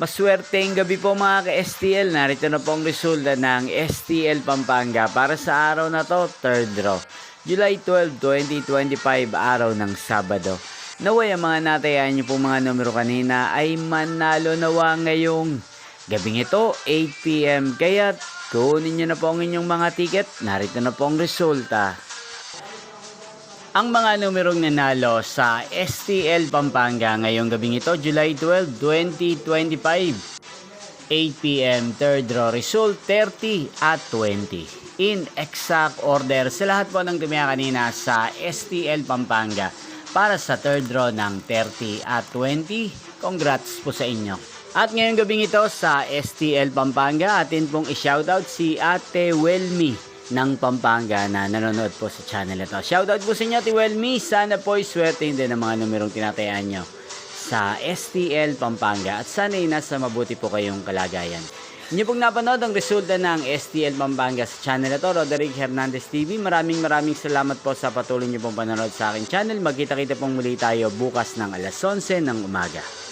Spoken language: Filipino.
Maswerteng gabi po mga ka-STL. Narito na po ang resulta ng STL Pampanga para sa araw na to, third draw. July 12, 2025, araw ng Sabado. Naway ang mga natayan niyo po mga numero kanina ay manalo nawa ngayong gabing ito, 8 p.m. Kaya kunin niyo na po ang inyong mga ticket. Narito na po ang resulta. Ang mga numerong nanalo sa STL Pampanga ngayong gabing ito, July 12, 2025, 8 p.m. third draw result 30 at 20. In exact order sa lahat po ng tumaya kanina sa STL Pampanga para sa third draw ng 30 at 20. Congrats po sa inyo. At ngayong gabing ito sa STL Pampanga, atin pong i-shoutout si Ate Welmy ng Pampanga na nanonood po sa channel ito. Shoutout po sa inyo, Ate Welmy. Sana po iswerte din ang mga numerong tinatayaan nyo sa STL Pampanga at sana'y nasa mabuti po kayong kalagayan. Inyo pong napanood ang resulta ng STL Pampanga sa channel ito, Roderick Hernandez TV. Maraming salamat po sa patuloy nyo pong panonood sa aking channel. Magkita-kita pong muli tayo bukas ng alas 11 ng umaga.